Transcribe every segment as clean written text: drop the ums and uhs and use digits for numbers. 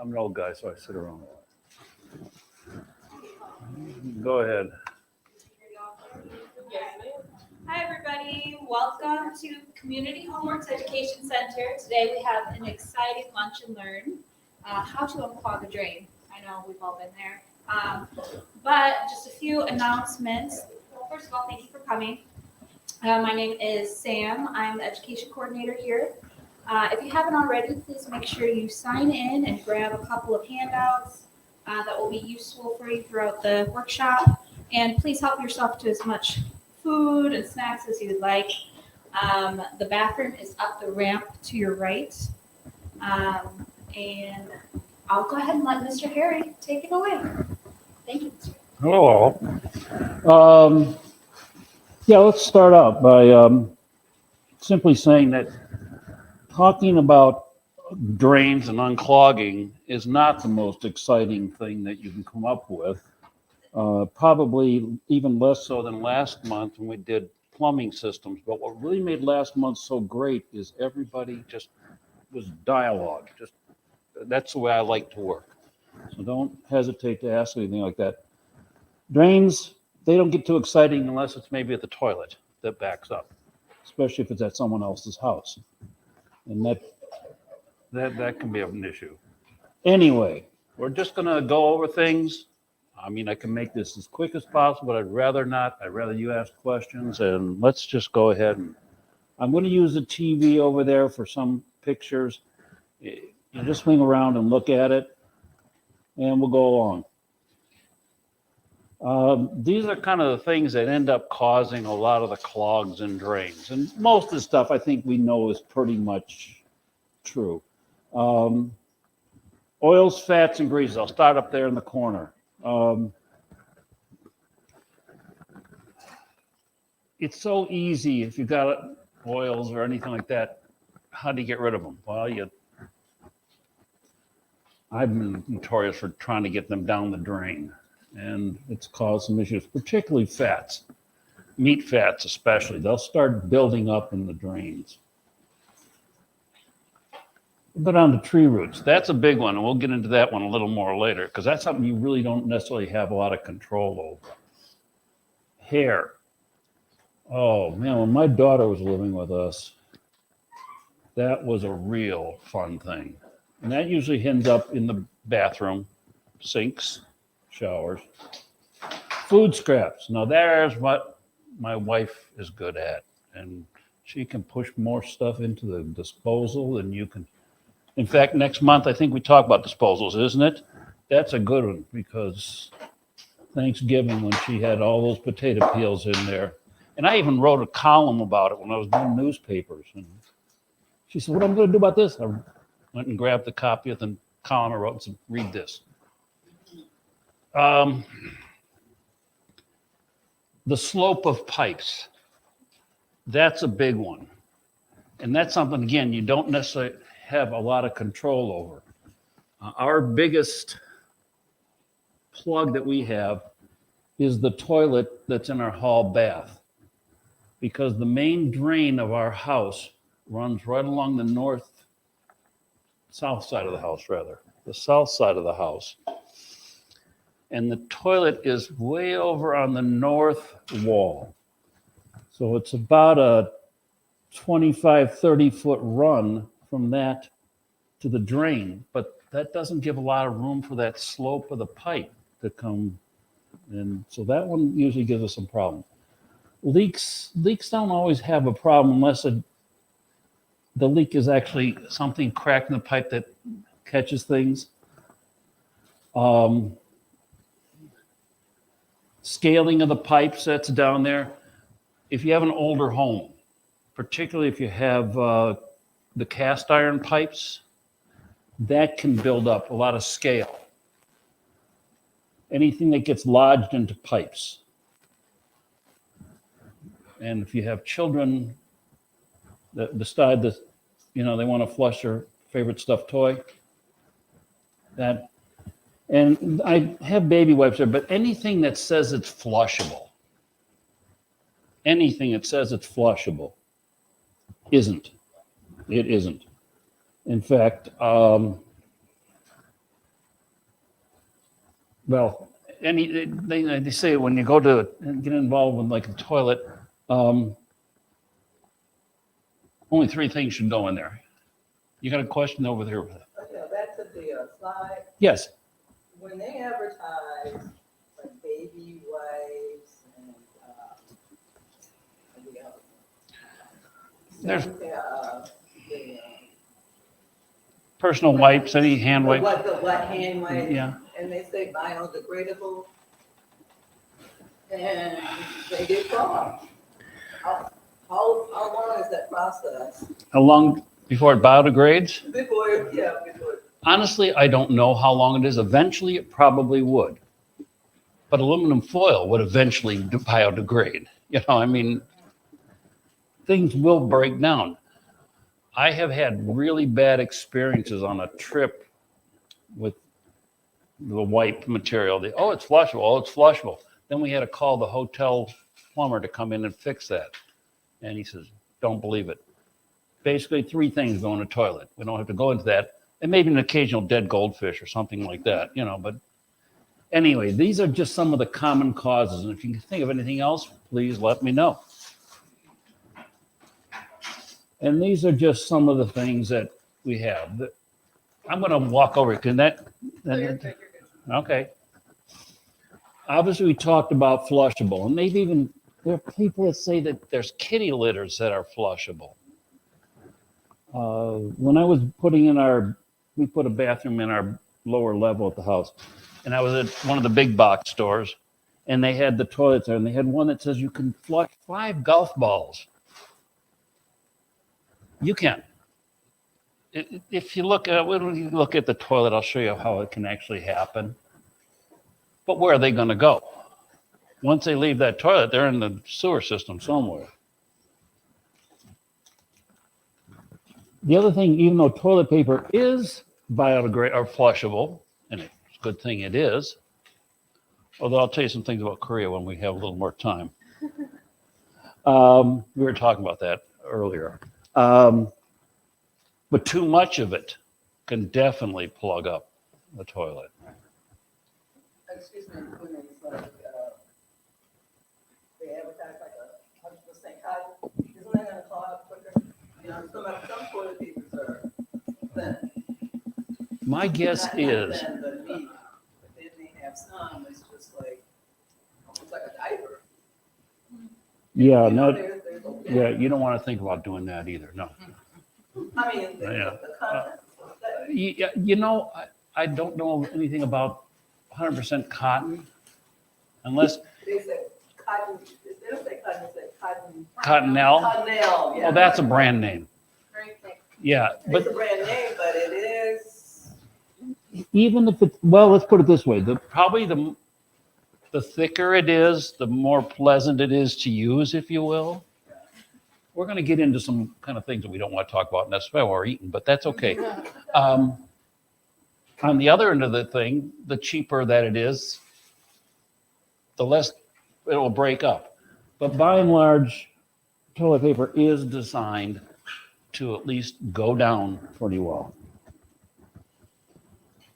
I'm an old guy, so I sit around. Go ahead. Hi, everybody. Welcome to Community Homeworks Education Center. Today we have an exciting lunch and learn, how to unclog a drain. I know we've all been there. But just a few announcements. Well, first of all, thank you for coming. My name is Sam. I'm the education coordinator here. If you haven't already, please make sure you sign in and grab a couple of handouts that will be useful for you throughout the workshop. And please help yourself to as much food and snacks as you would like. The bathroom is up the ramp to your right. And I'll go ahead and let Mr. Harry take it away. Thank you, Mr. Hello all. Yeah, let's start out by simply saying that talking about drains and unclogging is not the most exciting thing that you can come up with. Probably even less so than last month when we did plumbing systems. But what really made last month so great is everybody just was dialogue. Just that's the way I like to work. So don't hesitate to ask anything like that. Drains, they don't get too exciting unless it's maybe at the toilet that backs up, especially if it's at someone else's house. And that can be an issue. Anyway, we're just gonna go over things. I mean, I can make this as quick as possible, but I'd rather not. I'd rather you ask questions, and let's just go ahead. And I'm going to use the TV over there for some pictures. You just swing around and look at it, and we'll go along. These are kind of the things that end up causing a lot of the clogs and drains. And most of the stuff I think we know is pretty much true. Oils, fats, and greases. I'll start up there in the corner. It's so easy if you've got oils or anything like that. How do you get rid of them? Well, I've been notorious for trying to get them down the drain, and it's caused some issues, particularly fats, meat fats especially. They'll start building up in the drains. We'll go down to tree roots. That's a big one, and we'll get into that one a little more later because that's something you really don't necessarily have a lot of control over. Hair. Oh man, when my daughter was living with us, that was a real fun thing. And that usually ends up in the bathroom, sinks, showers. Food scraps. Now there's what my wife is good at, and she can push more stuff into the disposal than you can. In fact, next month, I think we talk about disposals, isn't it? That's a good one because Thanksgiving when she had all those potato peels in there. And I even wrote a column about it when I was doing newspapers. And she said, what am I going to do about this? I went and grabbed the copy of the column I wrote and said, read this. The slope of pipes. That's a big one. And that's something, again, you don't necessarily have a lot of control over. Our biggest plug that we have is the toilet that's in our hall bath, because the main drain of our house runs right along the south side of the house. And the toilet is way over on the north wall. So it's about a 25, 30-foot run from that to the drain, but that doesn't give a lot of room for that slope of the pipe to come. And so that one usually gives us some problem. Leaks don't always have a problem unless the leak is actually something cracked in the pipe that catches things. Scaling of the pipes that's down there. If you have an older home, particularly if you have the cast iron pipes, that can build up a lot of scale. Anything that gets lodged into pipes. And if you have children that decide that, they want to flush their favorite stuffed toy, and I have baby wipes there, but anything that says it's flushable, isn't. It isn't. In fact, Well, they say when you go to get involved with like a toilet, only three things should go in there. You got a question over there? Okay, back to the slide. Yes. When they advertise like baby wipes and the other There's the personal wipes, any hand wipes. the wet hand wipes, Yeah. and they say biodegradable, and they get caught. How long is that process How long before it biodegrades? before? Honestly, I don't know how long it is. Eventually, it probably would. But aluminum foil would eventually biodegrade. You know, I mean, things will break down. I have had really bad experiences on a trip with the wipe material. It's flushable. Oh, it's flushable. Then we had to call the hotel plumber to come in and fix that. And he says, don't believe it. Basically, three things go in a toilet. We don't have to go into that. And maybe an occasional dead goldfish or something like that, you know. But anyway, these are just some of the common causes. And if you can think of anything else, please let me know. And these are just some of the things that we have. I'm going to walk over. Okay. Obviously, we talked about flushable, and maybe even there are people that say that there's kitty litters that are flushable. When I was we put a bathroom in our lower level at the house, and I was at one of the big box stores, and they had the toilets there, and they had one that says you can flush 5 golf balls. You can. If you look at the toilet, I'll show you how it can actually happen. But where are they going to go? Once they leave that toilet, they're in the sewer system somewhere. The other thing, even though toilet paper is biodegradable or flushable, and it's a good thing it is, although I'll tell you some things about Korea when we have a little more time. We were talking about that earlier. But too much of it can definitely plug up the toilet. Excuse me, when it's like they advertise like 100% cotton, isn't that gonna clog up quicker? You know, some toilet papers are thin. My guess Not is, thin, but neat. But then they have some that's just like almost like a diaper. yeah, You know, no, there's a yeah, you don't want to think about doing that either. No. I mean, Yeah. the content. You know, I don't know anything about 100% cotton, unless They say cotton. They don't say cotton. They say cotton. Cottonelle. Cottonelle. Yeah. Well, that's a brand name. Very thick. Yeah, It's but a brand name, but it is. even if it's, well, let's put it this way: probably the thicker it is, the more pleasant it is to use, if you will. We're going to get into some kind of things that we don't want to talk about necessarily while we're eating, but that's okay. On the other end of the thing, the cheaper that it is, the less it will break up. But by and large, toilet paper is designed to at least go down pretty well.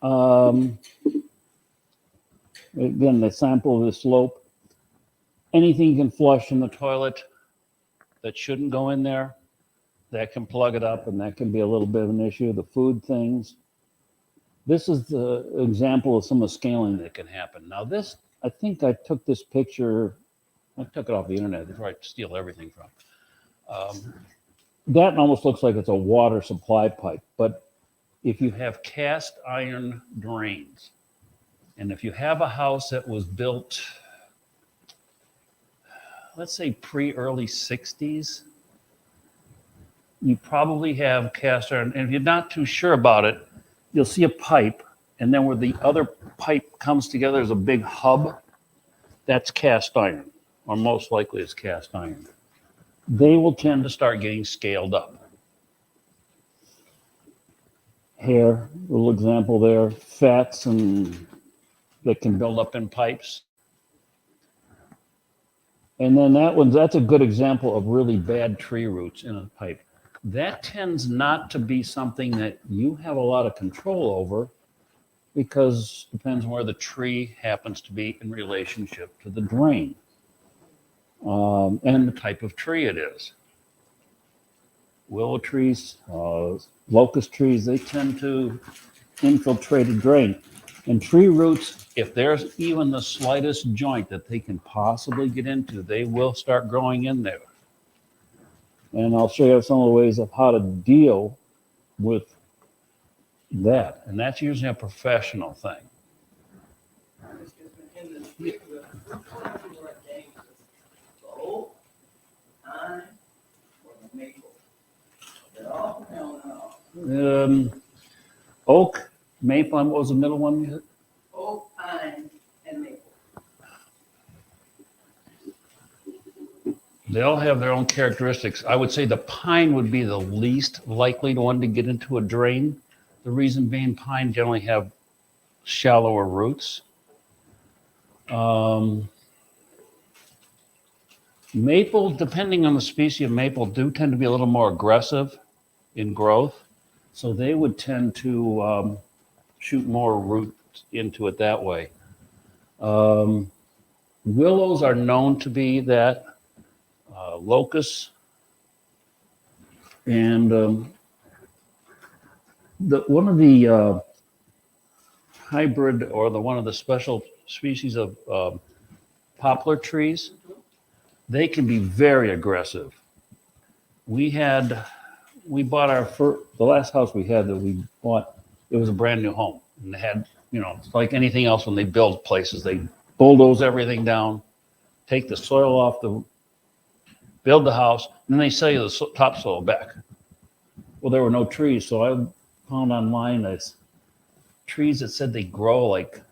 Again, the sample of the slope. Anything you can flush in the toilet that shouldn't go in there, that can plug it up, and that can be a little bit of an issue. The food things. This is the example of some of the scaling that can happen. Now this, I think I took this picture, I took it off the internet, that's where I steal everything from. That almost looks like it's a water supply pipe, but if you have cast iron drains, and if you have a house that was built, let's say pre-early 60s, you probably have cast iron. And if you're not too sure about it, you'll see a pipe, and then where the other pipe comes together is a big hub. That's cast iron, or most likely it's cast iron. They will tend to start getting scaled up. Here, a little example there, fats and that can build up in pipes. And then that's a good example of really bad tree roots in a pipe. That tends not to be something that you have a lot of control over, because depends where the tree happens to be in relationship to the drain, and the type of tree it is. Willow trees, locust trees, they tend to infiltrate a drain. And tree roots, if there's even the slightest joint that they can possibly get into, they will start growing in there. And I'll show you some of the ways of how to deal with that. And that's usually a professional thing. In this particular, what dangerous? The oak, pine, or the maple? They're all down now. Oak, maple, and what was the middle one? Oak, pine, and maple. They all have their own characteristics. I would say the pine would be the least likely one to get into a drain. The reason being, pine generally have shallower roots. Maple, depending on the species of maple, do tend to be a little more aggressive in growth. So they would tend to shoot more roots into it that way. Willows are known to be that. Locusts and one of the hybrid or one of the special species of poplar trees, they can be very aggressive. We bought the last house we had that we bought, it was a brand new home. And they had, it's like anything else when they build places, they bulldoze everything down, take the soil off build the house, and then they sell you the topsoil back. Well, there were no trees, so I found online trees that said they grow like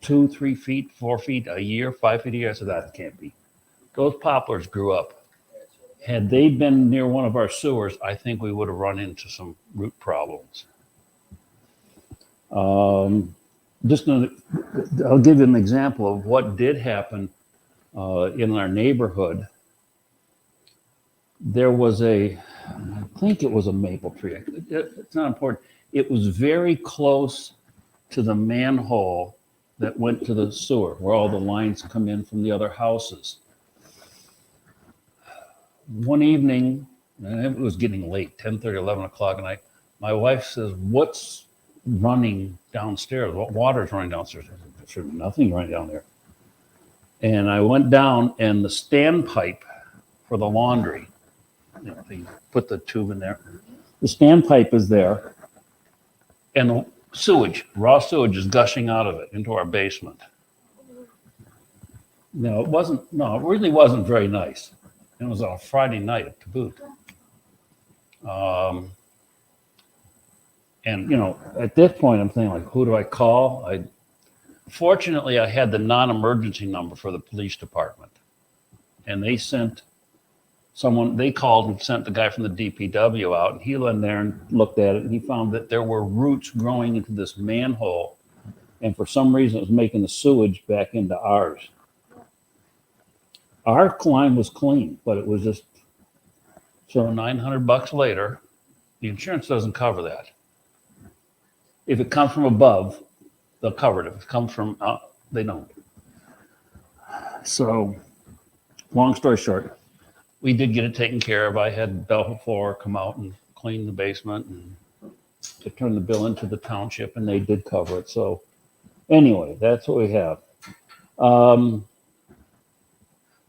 2, 3 feet, 4 feet a year, 5 feet a year. I said, that can't be. Those poplars grew up. Had they been near one of our sewers, I think we would have run into some root problems. I'll give you an example of what did happen in our neighborhood. There was I think it was a maple tree. It's not important. It was very close to the manhole that went to the sewer, where all the lines come in from the other houses. One evening, and it was getting late, 10:30, 11 o'clock at night, my wife says, "What's running downstairs? What water's running downstairs?" I said, "There's nothing running down there." And I went down, and the standpipe for the laundry, they put the tube in there. The standpipe is there, and the raw sewage is gushing out of it into our basement. It really wasn't very nice. It was on a Friday night to boot. And, at this point, I'm thinking, who do I call? Fortunately, I had the non-emergency number for the police department. And they called and sent the guy from the DPW out, and he went in there and looked at it, and he found that there were roots growing into this manhole, and for some reason it was making the sewage back into ours. Our line was clean, but it was just, so $900 later, the insurance doesn't cover that. If it comes from above, they'll cover it. If it comes from out, they don't. So, long story short, we did get it taken care of. I had Belfour come out and clean the basement, and to turn the bill into the township, and they did cover it. So anyway, that's what we have.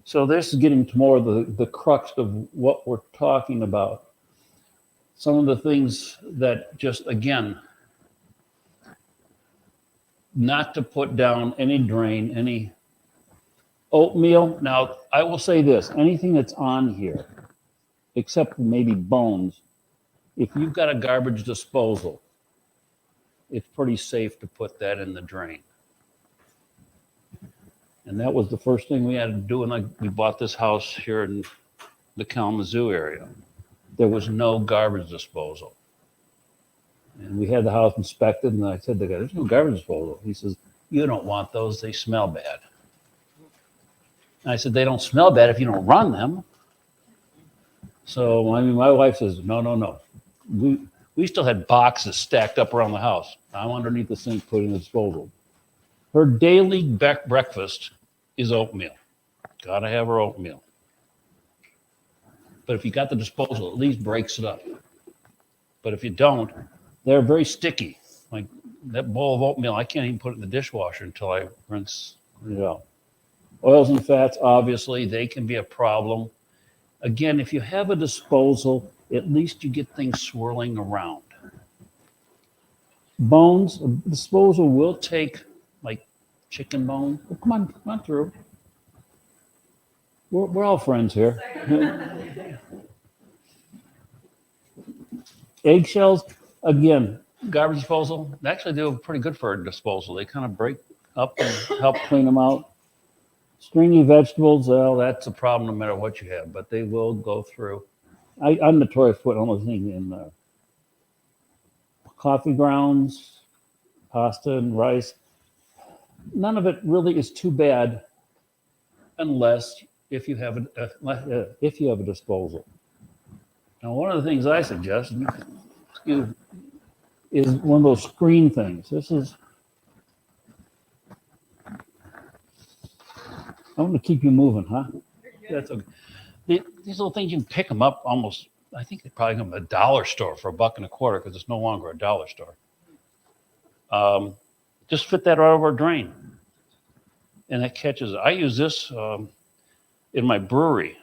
So this is getting to more of the crux of what we're talking about. Some of the things that just, again, not to put down any drain, any oatmeal. Now, I will say this, anything that's on here, except maybe bones, if you've got a garbage disposal, it's pretty safe to put that in the drain. And that was the first thing we had to do when we bought this house here in the Kalamazoo area. There was no garbage disposal. And we had the house inspected, and I said to the guy, "There's no garbage disposal." He says, "You don't want those, they smell bad." And I said, "They don't smell bad if you don't run them." So, my wife says, no. We still had boxes stacked up around the house. I'm underneath the sink putting the disposal. Her daily breakfast is oatmeal. Gotta have her oatmeal. But if you got the disposal, at least breaks it up. But if you don't, they're very sticky. Like that bowl of oatmeal, I can't even put it in the dishwasher until I rinse it out. Oils and fats, obviously, they can be a problem. Again, if you have a disposal, at least you get things swirling around. Bones, a disposal will take like chicken bone. Oh, come on through. We're all friends here. Eggshells, again, garbage disposal, they actually do pretty good for a disposal. They kind of break up and help clean them out. Stringy vegetables, well, that's a problem no matter what you have, but they will go through. I'm notorious for putting almost anything in there. Coffee grounds, pasta and rice. None of it really is too bad unless if you have a disposal. Now, one of the things I suggest is one of those screen things. This is, I'm going to keep you moving, huh? That's okay. These little things, you can pick them up almost, I think they probably come at a dollar store for $1.25 because it's no longer a dollar store. Just fit that right over a drain. And it catches it. I use this in my brewery.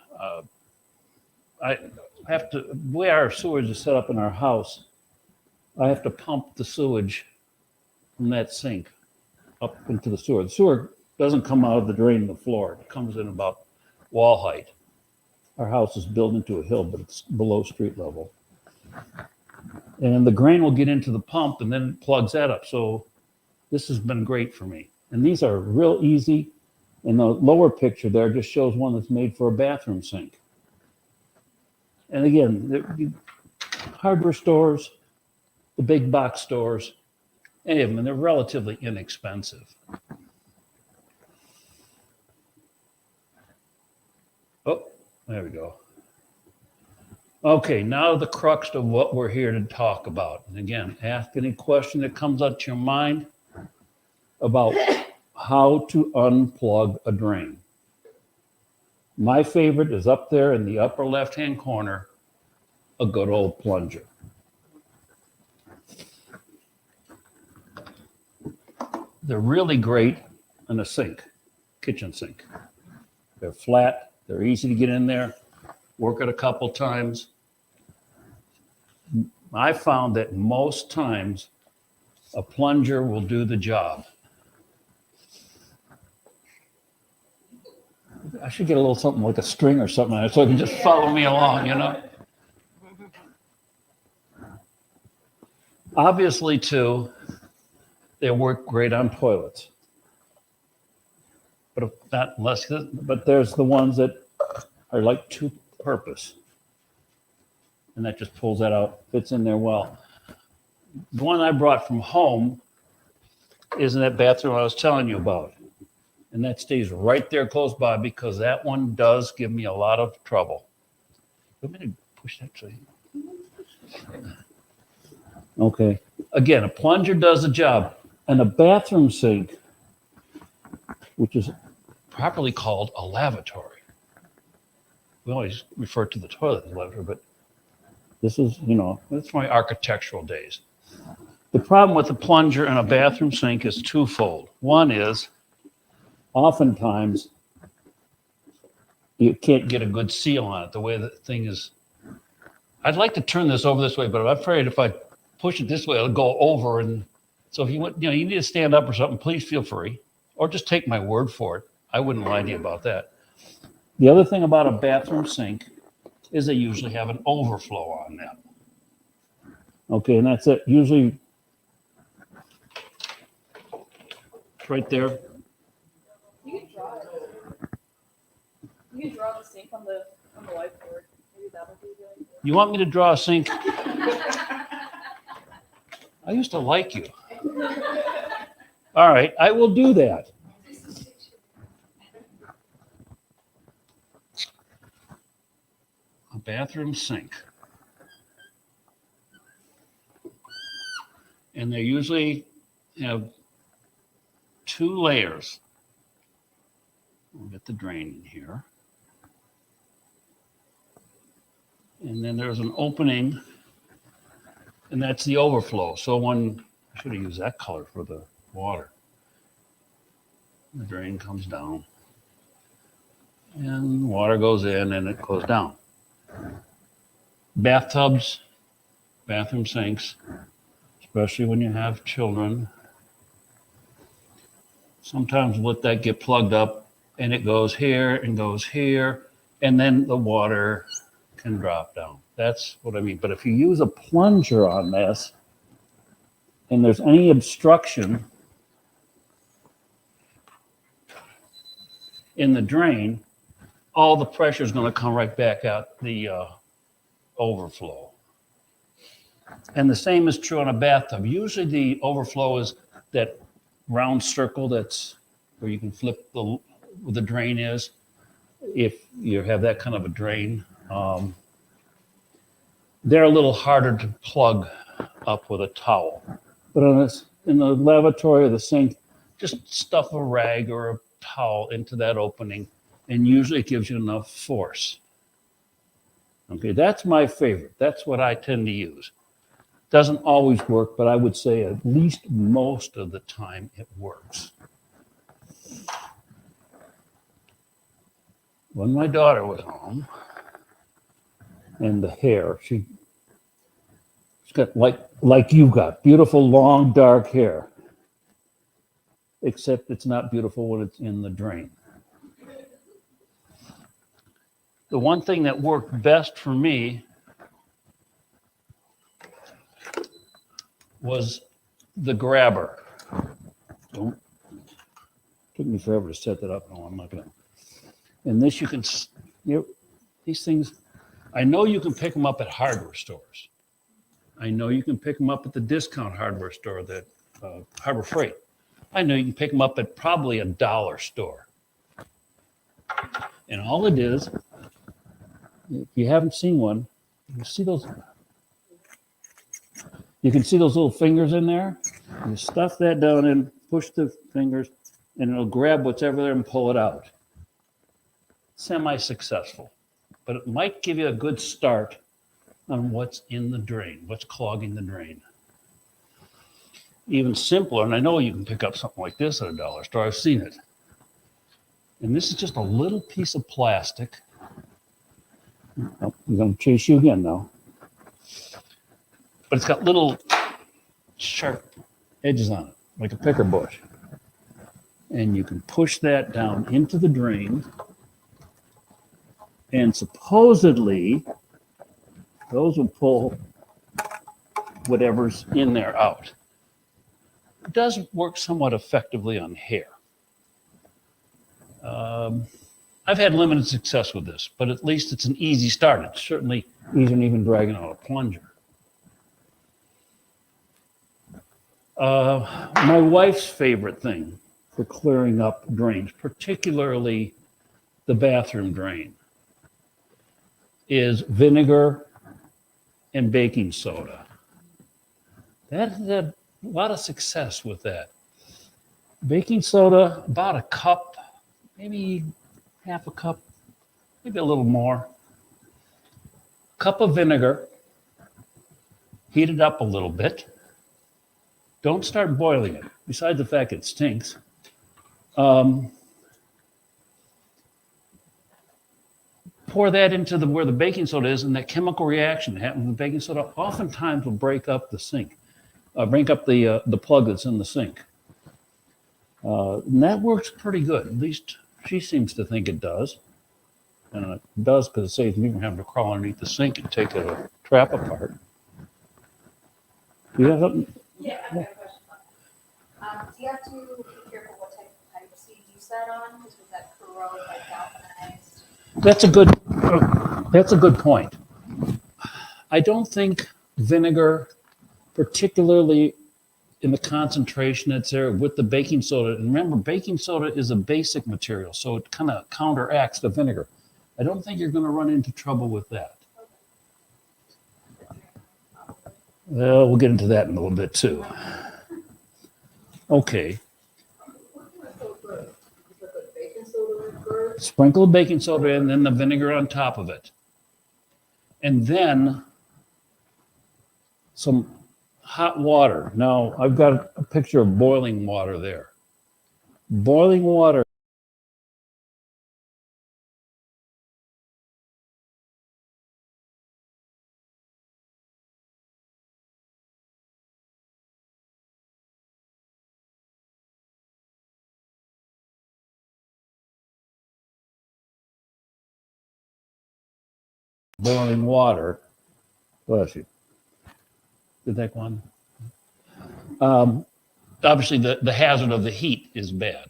I have to, the way our sewage is set up in our house, I have to pump the sewage from that sink up into the sewer. The sewer doesn't come out of the drain in the floor. It comes in about wall height. Our house is built into a hill, but it's below street level. And the grain will get into the pump and then it plugs that up. So this has been great for me. And these are real easy. And the lower picture there just shows one that's made for a bathroom sink. And again, hardware stores, the big box stores, any of them, and they're relatively inexpensive. Oh, there we go. Okay, now the crux of what we're here to talk about. And again, ask any question that comes up to your mind about how to unplug a drain. My favorite is up there in the upper left-hand corner, a good old plunger. They're really great in a sink, kitchen sink. They're flat, they're easy to get in there, work it a couple times. I found that most times a plunger will do the job. I should get a little something like a string or something so it can just follow me along, you know? Obviously, too, they work great on toilets. But not less, but there's the ones that are like two-purpose. And that just pulls that out, fits in there well. The one I brought from home is in that bathroom I was telling you about. And that stays right there close by because that one does give me a lot of trouble. Let me push that so you... Okay. Again, a plunger does the job. And a bathroom sink, which is properly called a lavatory. We always refer to the toilet as a lavatory, but this is, that's my architectural days. The problem with a plunger and a bathroom sink is twofold. One is, oftentimes, you can't get a good seal on it, the way the thing is. I'd like to turn this over this way, but I'm afraid if I push it this way, it'll go over. And so if you want, you need to stand up or something, please feel free, or just take my word for it. I wouldn't lie to you about that. The other thing about a bathroom sink is they usually have an overflow on them. Okay, and that's it. Usually, it's right there. You can draw it. You can draw the sink on the whiteboard. Maybe that would be good. You want me to draw a sink? I used to like you. All right, I will do that. A bathroom sink. And they usually have 2 layers. We'll get the drain in here. And then there's an opening, and that's the overflow. So when, I should have used that color for the water. The drain comes down, and water goes in and it goes down. Bathtubs, bathroom sinks, especially when you have children, sometimes let that get plugged up and it goes here and goes here, and then the water can drop down. That's what I mean. But if you use a plunger on this and there's any obstruction in the drain, all the pressure is going to come right back out the overflow. And the same is true on a bathtub. Usually the overflow is that round circle that's where you can flip where the drain is. If you have that kind of a drain, they're a little harder to plug up with a towel. But in the lavatory or the sink, just stuff a rag or a towel into that opening, and usually it gives you enough force. Okay, that's my favorite. That's what I tend to use. Doesn't always work, but I would say at least most of the time it works. When my daughter was home, and the hair, she's got like you've got, beautiful long dark hair. Except it's not beautiful when it's in the drain. The one thing that worked best for me was the grabber. Took me forever to set that up. No, I'm not gonna. And this you can, these things, I know you can pick them up at hardware stores. I know you can pick them up at the discount hardware store, that Harbor Freight. I know you can pick them up at probably a dollar store. And all it is, if you haven't seen one, you see those. You can see those little fingers in there. You stuff that down in, push the fingers, and it'll grab whatever there and pull it out. Semi-successful, but it might give you a good start on what's in the drain, what's clogging the drain. Even simpler, and I know you can pick up something like this at a dollar store. I've seen it. And this is just a little piece of plastic. Oh, I'm going to chase you again now. But it's got little sharp edges on it, like a picker bush. And you can push that down into the drain. And supposedly, those will pull whatever's in there out. It does work somewhat effectively on hair. I've had limited success with this, but at least it's an easy start. It's certainly easier than even dragging out a plunger. My wife's favorite thing for clearing up drains, particularly the bathroom drain, is vinegar and baking soda. That has had a lot of success with that. Baking soda, about a cup, maybe half a cup, maybe a little more. Cup of vinegar, heat it up a little bit. Don't start boiling it, besides the fact it stinks. Pour that into where the baking soda is, and that chemical reaction that happens with baking soda oftentimes will break up the sink, break up the plug that's in the sink. And that works pretty good. At least she seems to think it does. And it does, because it saves me from having to crawl underneath the sink and take a trap apart. Do you have something? Yeah, I've got a question. Do you have to be careful what type of pipe seed you set on? Because with that corrode, like galvanized. That's a good point. I don't think vinegar, particularly in the concentration that's there with the baking soda, and remember, baking soda is a basic material, so it kind of counteracts the vinegar. I don't think you're going to run into trouble with that. Well, we'll get into that in a little bit too. Okay, So good. You put baking soda in first. sprinkle the baking soda in, then the vinegar on top of it. And then some hot water. Now, I've got a picture of boiling water there. Boiling water. Boiling water. Bless you. Did that go on? Obviously, the hazard of the heat is bad.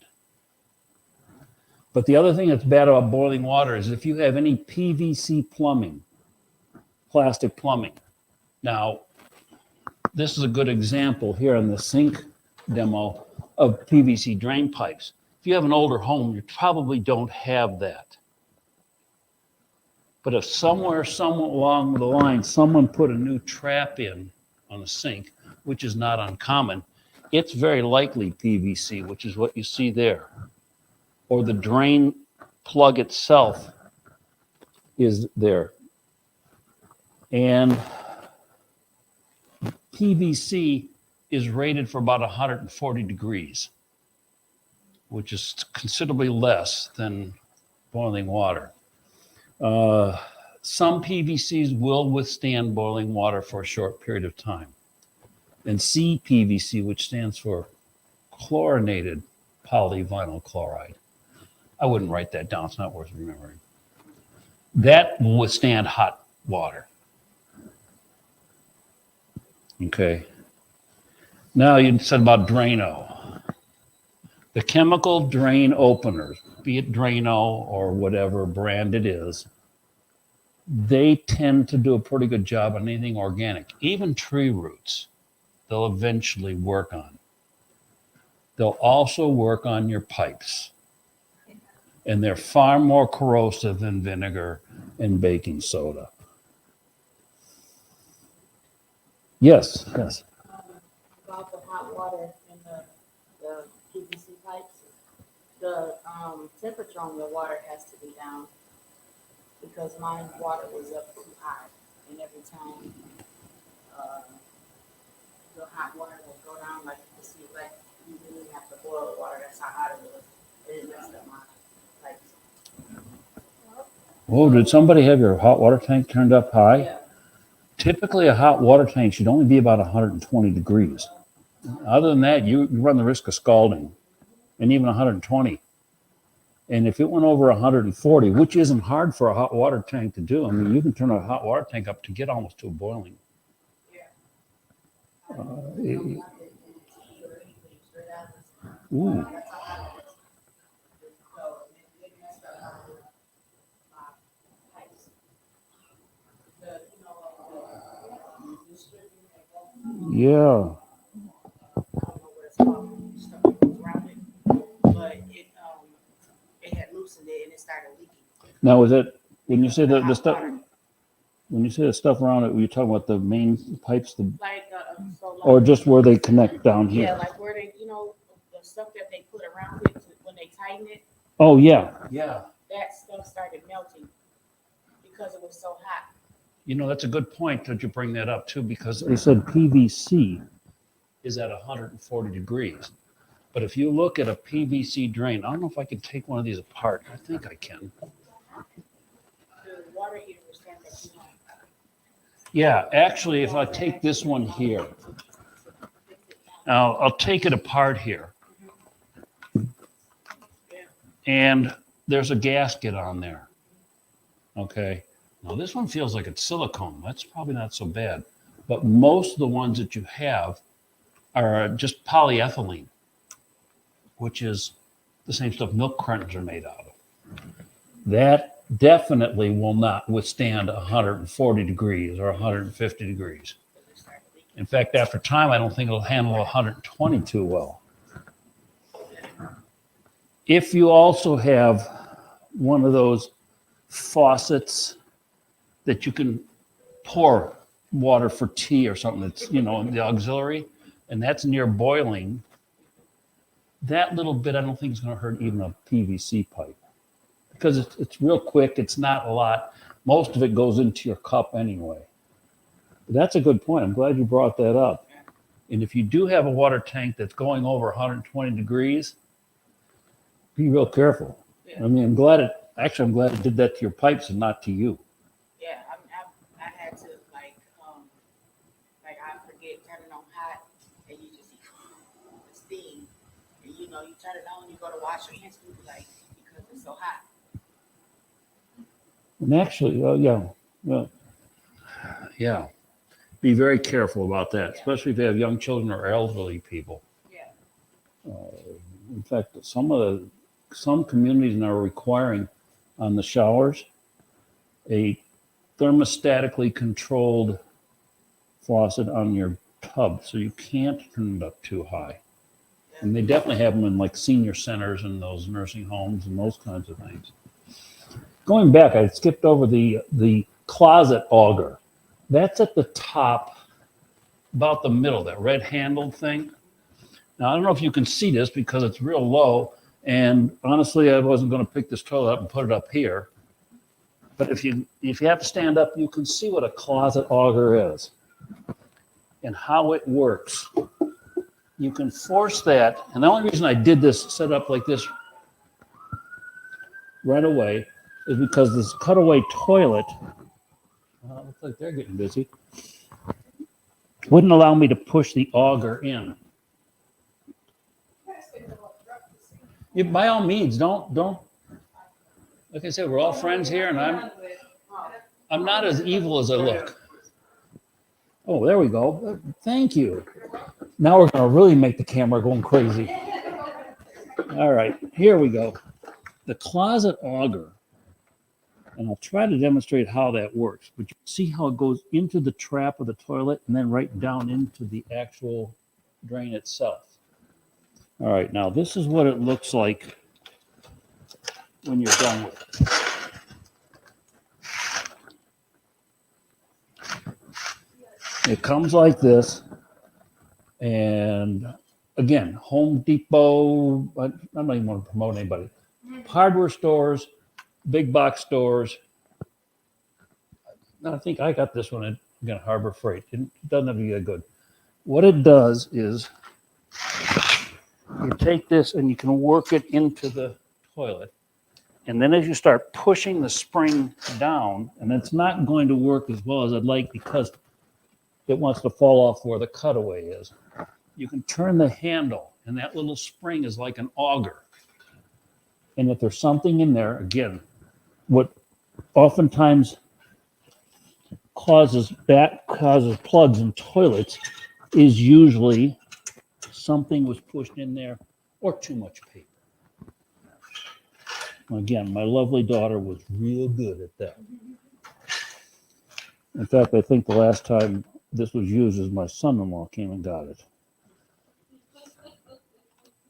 But the other thing that's bad about boiling water is if you have any PVC plumbing, plastic plumbing. Now, this is a good example here in the sink demo of PVC drain pipes. If you have an older home, you probably don't have that. But if somewhere along the line, someone put a new trap in on the sink, which is not uncommon, it's very likely PVC, which is what you see there. Or the drain plug itself is there. And PVC is rated for about 140 degrees, which is considerably less than boiling water. Some PVCs will withstand boiling water for a short period of time. And CPVC, which stands for chlorinated polyvinyl chloride. I wouldn't write that down. It's not worth remembering. That will withstand hot water. Okay. Now you said about Drano. The chemical drain openers, be it Drano or whatever brand it is, they tend to do a pretty good job on anything organic. Even tree roots, they'll eventually work on. They'll also work on your pipes. And they're far more corrosive than vinegar and baking soda. Yes, yes. About the hot water in the PVC pipes, the temperature on the water has to be down because my water was up too high, and every time the hot water will go down, like you can see, like you didn't have to boil the water. That's how hot it was. It messed up my pipes. Oh, did somebody have your hot water tank turned up high? Yeah. Typically, a hot water tank should only be about 120 degrees. Other than that, you run the risk of scalding, and even 120. And if it went over 140, which isn't hard for a hot water tank to do, I mean, you can turn a hot water tank up to get almost to a boiling. Ooh. Yeah. But it had loosened it and it started leaking. Now, is it when you say the stuff? When you say the stuff around it, were you talking about the main pipes, Like, or just where they connect down yeah, here? like where they, the stuff that they put around it when they tighten it, Oh yeah, yeah. that stuff started melting because it was so hot. You know, that's a good point that you bring that up too, because they said PVC is at 140 degrees. But if you look at a PVC drain, I don't know if I can take one of these apart. I think I can. The water heater was turned up too high. Yeah, actually, if I take this one here, now I'll take it apart here. And there's a gasket on there. Okay. Now this one feels like it's silicone. That's probably not so bad. But most of the ones that you have are just polyethylene, which is the same stuff milk cartons are made out of. That definitely will not withstand 140 degrees or 150 degrees. In fact, after time, I don't think it'll handle 120 too well. If you also have one of those faucets that you can pour water for tea or something that's, you know, the auxiliary, and that's near boiling, that little bit I don't think is going to hurt even a PVC pipe because it's real quick. It's not a lot. Most of it goes into your cup anyway. But that's a good point. I'm glad you brought that up. And if you do have a water tank that's going over 120 degrees, be real careful. Yeah. I mean, I'm glad it did that to your pipes and not to you. Yeah, I had to like I forget turn it on hot, and you just the steam, and you know you turn it on, you go to wash your hands, you be like because it's so hot. And actually, yeah. Be very careful about that, especially if you have young children or elderly people. Yeah. In fact, some communities now are requiring on the showers a thermostatically controlled faucet on your tub, so you can't turn it up too high. And they definitely have them in like senior centers and those nursing homes and those kinds of things. Going back, I skipped over the closet auger. That's at the top, about the middle, that red handled thing. Now, I don't know if you can see this because it's real low. And honestly, I wasn't going to pick this toilet up and put it up here. But if you have to stand up, you can see what a closet auger is and how it works. You can force that. And the only reason I did this set up like this right away is because this cutaway toilet, looks like they're getting busy, wouldn't allow me to push the auger in. By all means, don't. Like I said, we're all friends here, and I'm not as evil as I look. Oh, there we go. Thank you. Now we're going to really make the camera going crazy. All right, here we go. The closet auger, and I'll try to demonstrate how that works. But you see how it goes into the trap of the toilet and then right down into the actual drain itself. All right, now this is what it looks like when you're done with it. It comes like this, and again, Home Depot, I'm not even going to promote anybody. Hardware stores, big box stores. I think I got this one at, again, Harbor Freight. It doesn't have to be that good. What it does is you take this and you can work it into the toilet. And then as you start pushing the spring down, and it's not going to work as well as I'd like because it wants to fall off where the cutaway is. You can turn the handle, and that little spring is like an auger. And if there's something in there, again, what oftentimes causes plugs in toilets is usually something was pushed in there or too much paper. Again, my lovely daughter was real good at that. In fact, I think the last time this was used is my son-in-law came and got it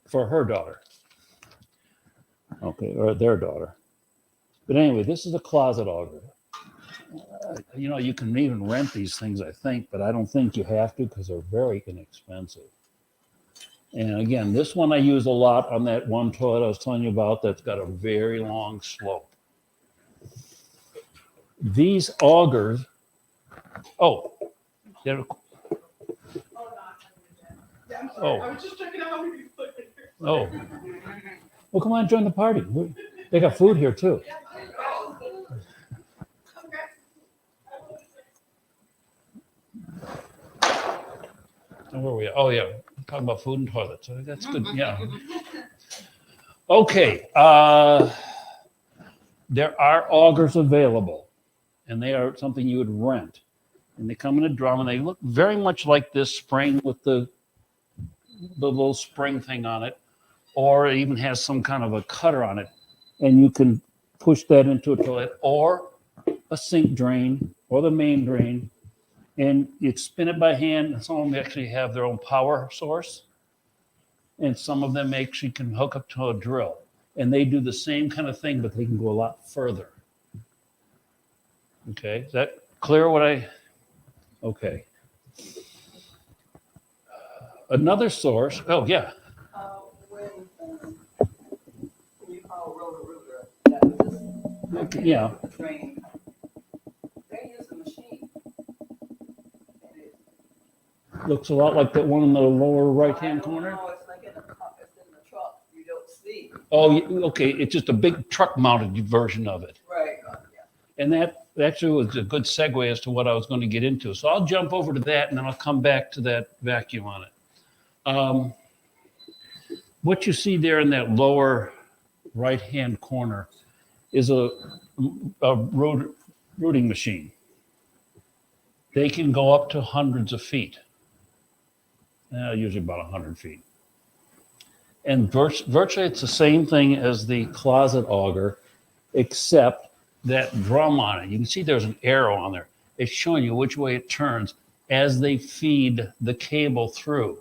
for her daughter. Okay, or their daughter. But anyway, this is a closet auger. You know, you can even rent these things, I think, but I don't think you have to because they're very inexpensive. And again, this one I use a lot on that one toilet I was telling you about that's got a very long slope. These augers, oh, they're, oh. I was just checking out what you put in here. Oh, well, come on, join the party. They got food here too. And where are we at? Oh, yeah. Talking about food and toilets. So that's good. Yeah. Okay. There are augers available, and they are something you would rent. And they come in a drum, and they look very much like this spring with the little spring thing on it, or it even has some kind of a cutter on it. And you can push that into a toilet or a sink drain or the main drain. And you spin it by hand, and some of them actually have their own power source. And some of them actually can hook up to a drill. And they do the same kind of thing, but they can go a lot further. Okay, is that clear what I... Okay. Another source, oh, yeah. When you call Roto-Rooter, that was Okay, yeah. just drain, they use a machine. And it- Looks a lot like that one in the lower I right-hand don't corner. know, it's like in the car, it's in the truck, you don't see. Oh, okay, it's just a big truck-mounted version of it. Right, yeah. And that actually was a good segue as to what I was going to get into. So I'll jump over to that and then I'll come back to that vacuum on it. What you see there in that lower right-hand corner is a rooting machine. They can go up to hundreds of feet, usually about 100 feet. And virtually it's the same thing as the closet auger, except that drum on it. You can see there's an arrow on there. It's showing you which way it turns as they feed the cable through.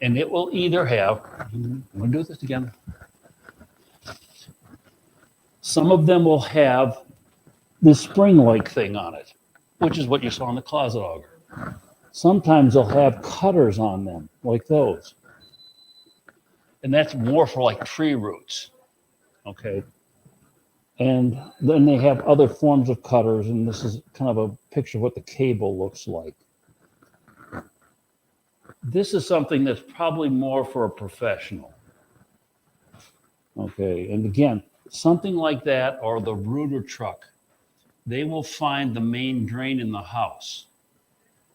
And it will either have, I'm going to do this again. Some of them will have this spring-like thing on it, which is what you saw in the closet auger. Sometimes they'll have cutters on them, like those. And that's more for like tree roots, okay? And then they have other forms of cutters, and this is kind of a picture of what the cable looks like. This is something that's probably more for a professional. Okay, and again, something like that or the rooter truck, they will find the main drain in the house.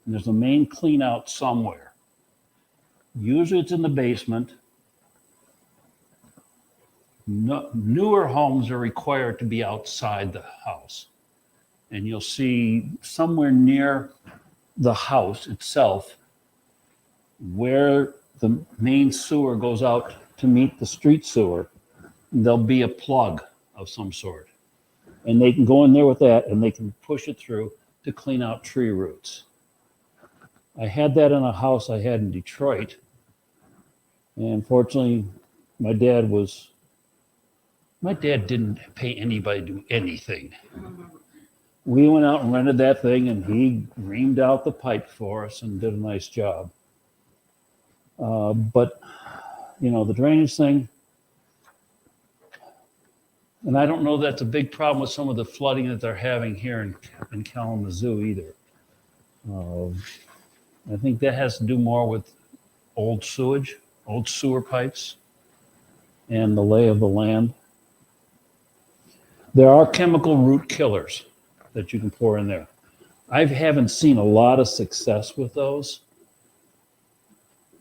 And there's a main clean out somewhere. Usually it's in the basement. No, newer homes are required to be outside the house. And you'll see somewhere near the house itself where the main sewer goes out to meet the street sewer, there'll be a plug of some sort. And they can go in there with that and they can push it through to clean out tree roots. I had that in a house I had in Detroit. And fortunately, my dad didn't pay anybody to do anything. We went out and rented that thing and he reamed out the pipe for us and did a nice job. But, you know, the drainage thing, and I don't know that's a big problem with some of the flooding that they're having here in Kalamazoo either. I think that has to do more with old sewage, old sewer pipes, and the lay of the land. There are chemical root killers that you can pour in there. I haven't seen a lot of success with those.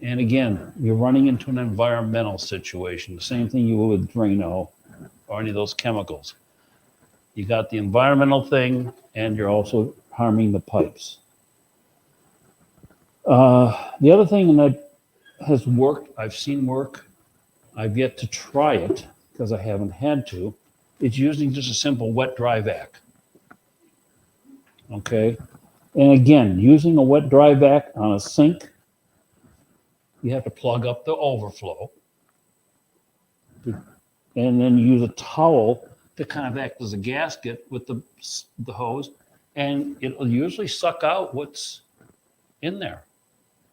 And again, you're running into an environmental situation, the same thing you would with Drano or any of those chemicals. You got the environmental thing, and you're also harming the pipes. The other thing that has worked, I've seen work, I've yet to try it because I haven't had to, it's using just a simple wet dry vac. Okay? And again, using a wet dry vac on a sink, you have to plug up the overflow and then use a towel to kind of act as a gasket with the hose, and it'll usually suck out what's in there.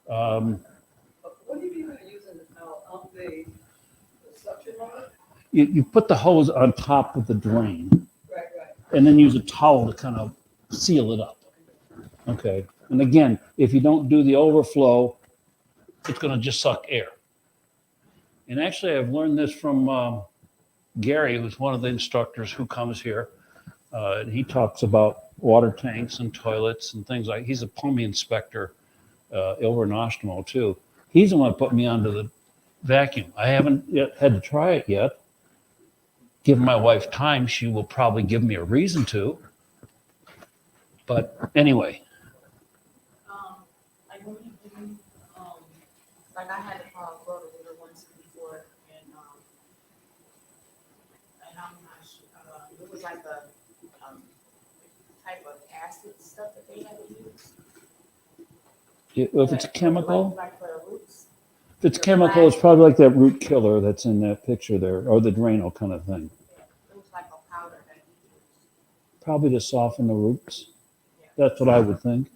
What do you mean by using the towel up the suction on it? You put the hose on top of the drain Right. and then use a towel to kind of seal it up. Okay. And again, if you don't do the overflow, it's going to just suck air. And actually, I've learned this from Gary, who's one of the instructors who comes here. And he talks about water tanks and toilets and things like. He's a plumbing inspector over in Ostimo too. He's the one who put me onto the vacuum. I haven't yet had to try it yet. Give my wife time; she will probably give me a reason to. But anyway. Like when you do, like I had to call Roto-Rooter once before, and I'm not sure, it was like a type of acid stuff that they had to use. If it's a chemical, Like for the roots. if it's chemical, it's probably like that root killer that's in that picture there, or the Drano kind of thing. It was like a powder that you used. Probably to soften the roots. That's what I would think.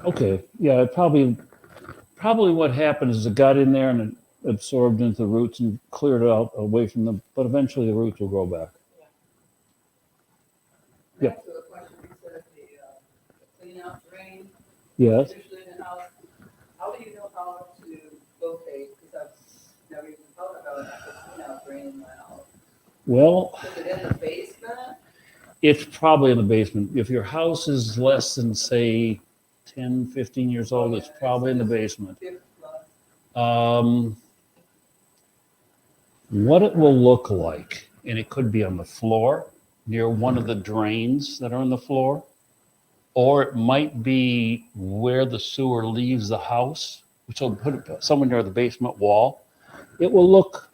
Okay, yeah, it probably what happened is it got in there and it absorbed into the roots and cleared it out away from them, but eventually the roots will grow back. Yep. Back to a question, you said the clean out drain, Yes, usually in the house, how do you know how to locate, because I've never even thought about a clean out drain in my house. well, Is it in the basement? it's probably in the basement. If your house is less than, say, 10, 15 years old, it's probably in the basement. Fifth floor? Um, what it will look like, and it could be on the floor near one of the drains that are on the floor, or it might be where the sewer leaves the house. So put it somewhere near the basement wall. It will look,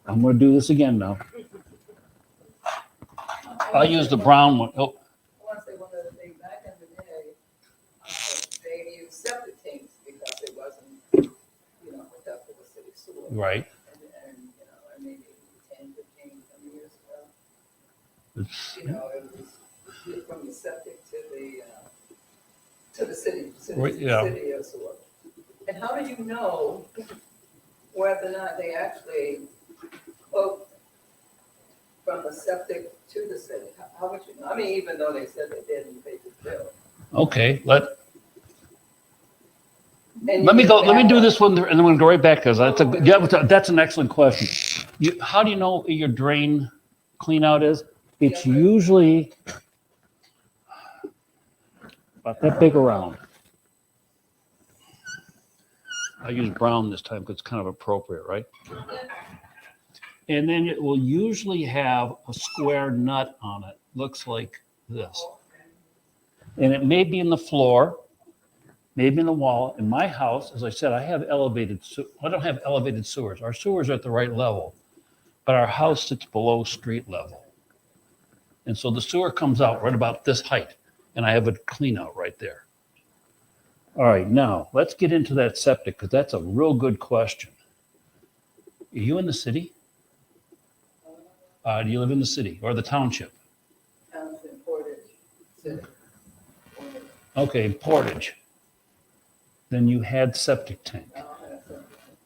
I'm going to do this again now. I'll use the brown one. Oh, I want to say one of the things back in the day, they used septic tanks because it wasn't, hooked up to the city sewer. right. And maybe 10, 15, some years ago, It's- it was from the septic to the city Right, yeah. city of sewer. And how do you know whether or not they actually hooked from the septic to the city? How would you know? I mean, even though they said they did and they just bill. Okay, let And me you go. get Let me back do up. this one, and then we'll go right back because that's an excellent question. How do you know your drain clean out is? It's Yeah. usually about that big around. I use brown this time because it's kind of appropriate, right? And then it will usually have a square nut on it. Looks like this. And it may be in the floor, maybe in the wall. In my house, as I said, I don't have elevated sewers. Our sewers are at the right level, but our house sits below street level. And so the sewer comes out right about this height, and I have a clean out right there. All right, now let's get into that septic because that's a real good question. Are you in the city? Do you live in the city or the township? Townsend, Portage City. Okay, Portage. Then you had septic tank.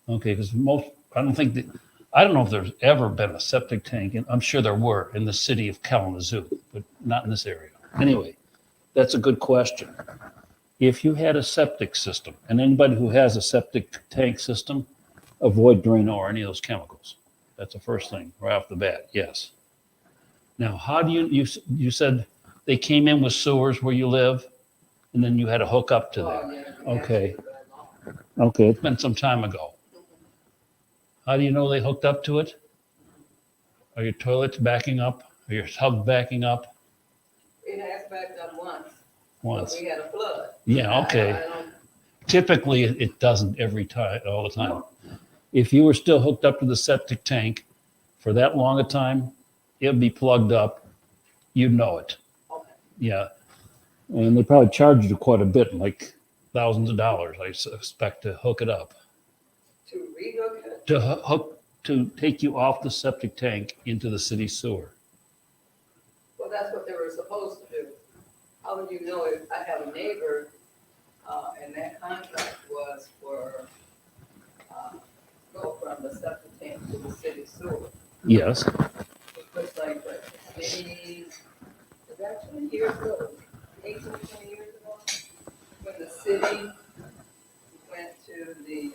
Okay, because I don't know if there's ever been a septic tank, and I'm sure there were in the city of Kalamazoo, but not in this area. Anyway, that's a good question. If you had a septic system, and anybody who has a septic tank system, avoid Drano or any of those chemicals. That's the first thing right off the bat. Yes. Now, how do you said they came in with sewers where you live, and then you had to hook up to them. Okay. Okay, it's been some time ago. How do you know they hooked up to it? Are your toilets backing up? Are your tubs backing up? It has backed up once. Once. We had a flood. Yeah, okay. I don't- Typically, it doesn't every time, all the time. If you were still hooked up to the septic tank for that long a time, it'd be plugged up. You'd know it. Okay. Yeah. And they probably charge you quite a bit, like thousands of dollars, I suspect, to hook it up. To rehook it? To take you off the septic tank into the city sewer. Well, that's what they were supposed to do. How would you know if I have a neighbor, and that contract was for, go from the septic tank to the city sewer? Yes. It looks like, maybe, is that 20 years ago, 18, 20 years ago? When the city went to the,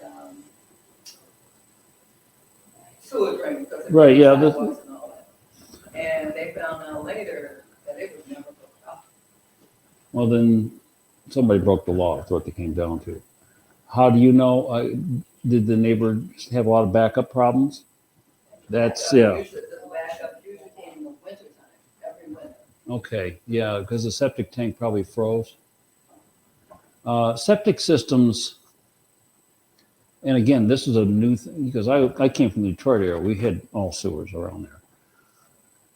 sewer drain. Because it Right, yeah, was this- sidewalks and all that. And they found out later that it was never hooked up. Well, then somebody broke the law. That's what they came down to. How do you know? Did the neighbor have a lot of backup problems? That's, yeah. Usually the backup usually came in the winter time, every winter. Okay, yeah, because the septic tank probably froze. Septic systems, and again, this is a new thing because I came from the Detroit area. We had all sewers around there.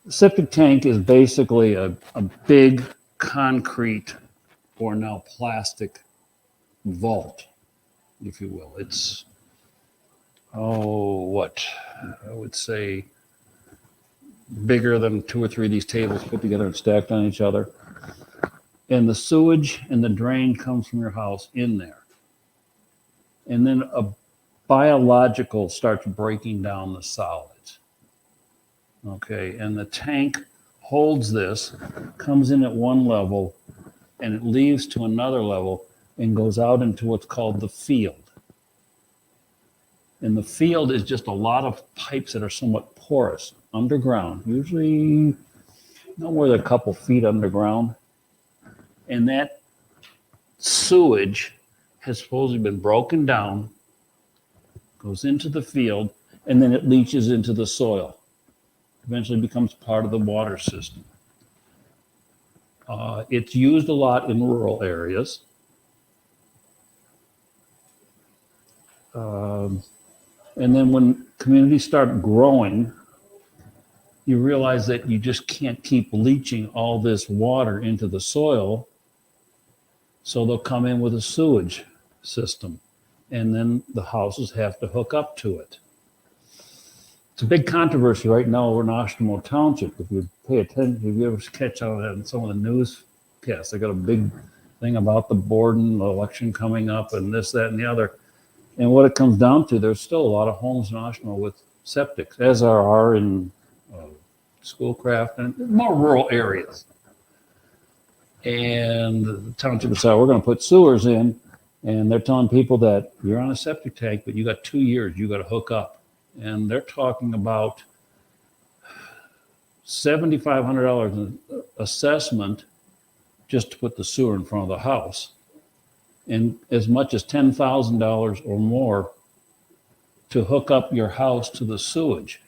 The septic tank is basically a big concrete or now plastic vault, if you will. It's, what? I would say bigger than 2 or 3 of these tables put together and stacked on each other. and the sewage and the drain comes from your house in there. And then a biological starts breaking down the solids. Okay, and the tank holds this, comes in at one level, and it leaves to another level and goes out into what's called the field. And the field is just a lot of pipes that are somewhat porous underground, usually nowhere than a couple feet underground. And that sewage has supposedly been broken down, goes into the field, and then it leaches into the soil. Eventually becomes part of the water system. It's used a lot in rural areas. And then when communities start growing, you realize that you just can't keep leaching all this water into the soil. So they'll come in with a sewage system. And then the houses have to hook up to it. It's a big controversy right now over in Oshkosh Township. If you pay attention, if you ever catch on some of the newscasts, they got a big thing about the Borden election coming up and this, that, and the other. And what it comes down to, there's still a lot of homes in Oshkosh with septics, as there are in Schoolcraft and more rural areas. And the township decided we're going to put sewers in, and they're telling people that you're on a septic tank, but you got 2 years, you got to hook up. And they're talking about $7,500 in assessment just to put the sewer in front of the house, and as much as $10,000 or more to hook up your house to the sewage.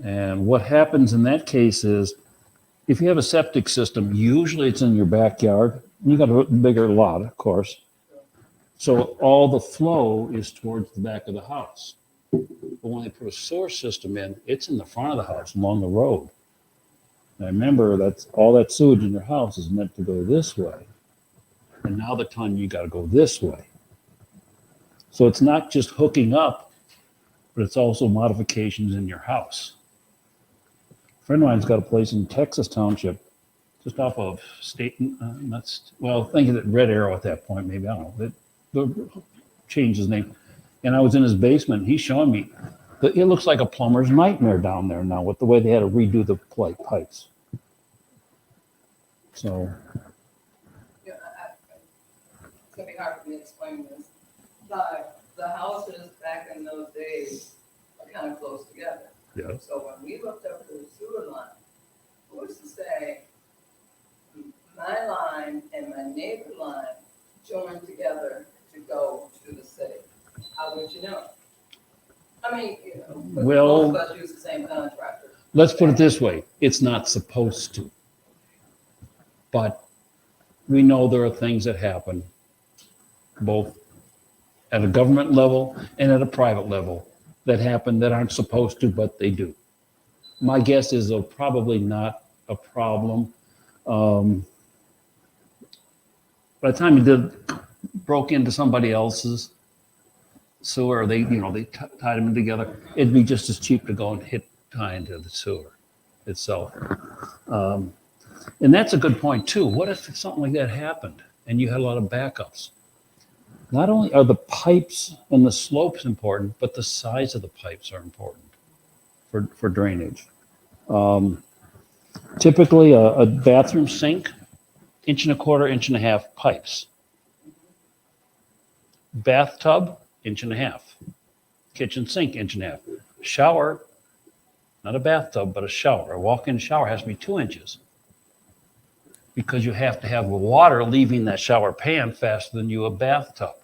And what happens in that case is, if you have a septic system, usually it's in your backyard. You got a bigger lot, of course. So all the flow is towards the back of the house. But when they put a sewer system in, it's in the front of the house along the road. Now remember, that's all that sewage in your house is meant to go this way. And now they're telling you got to go this way. So it's not just hooking up, but it's also modifications in your house. A friend of mine's got a place in Texas Township, just off of State, think of it Red Arrow at that point, maybe, I don't know. They changed his name. And I was in his basement. He's showing me that it looks like a plumber's nightmare down there now with the way they had to redo the pipes. So. Yeah, it's gonna be hard for me to explain this. The houses back in those days are kind of close together. Yeah. So when we looked up the sewer line, who's to say my line and my neighbor line joined together to go to the city? How would you know? I mean, but Well, most of us use the same contractor. let's put it this way. It's not supposed to. But we know there are things that happen both at a government level and at a private level that happen that aren't supposed to, but they do. My guess is they're probably not a problem. By the time you broke into somebody else's sewer, they tied them together, it'd be just as cheap to go and tie into the sewer itself. And that's a good point too. What if something like that happened and you had a lot of backups? Not only are the pipes and the slopes important, but the size of the pipes are important for drainage. Typically a bathroom sink, 1.25 inches, pipes. Bathtub, 1.5 inches. Kitchen sink, 1.5 inches. Shower, not a bathtub, but a shower. A walk-in shower has to be 2 inches. Because you have to have the water leaving that shower pan faster than a bathtub.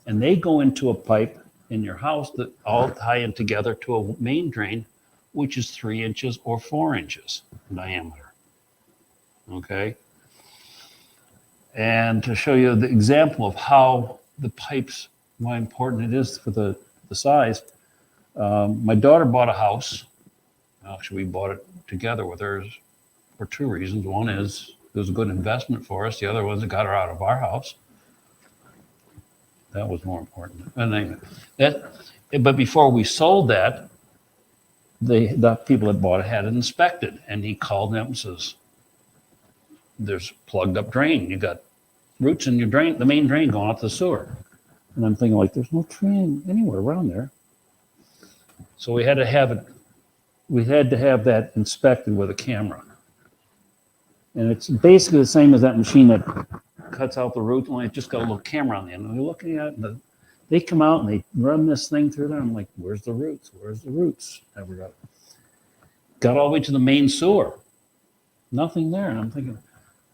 And they go into a pipe in your house that all tie in together to a main drain, which is 3 inches or 4 inches in diameter. Okay? And to show you the example of how the pipes, why important it is for the size, my daughter bought a house. Actually, we bought it together with her for two reasons. One is it was a good investment for us. The other was it got her out of our house. That was more important. And but before we sold that, the people that bought it had it inspected, and he called them and says, there's plugged up drain. You got roots in your drain, the main drain going out to the sewer. And I'm thinking like, there's no drain anywhere around there. So we had to have that inspected with a camera. And it's basically the same as that machine that cuts out the roots, only it just got a little camera on the end. And we're looking at it, and they come out and they run this thing through there. I'm like, where's the roots? Where's the roots? Never got all the way to the main sewer. Nothing there. And I'm thinking,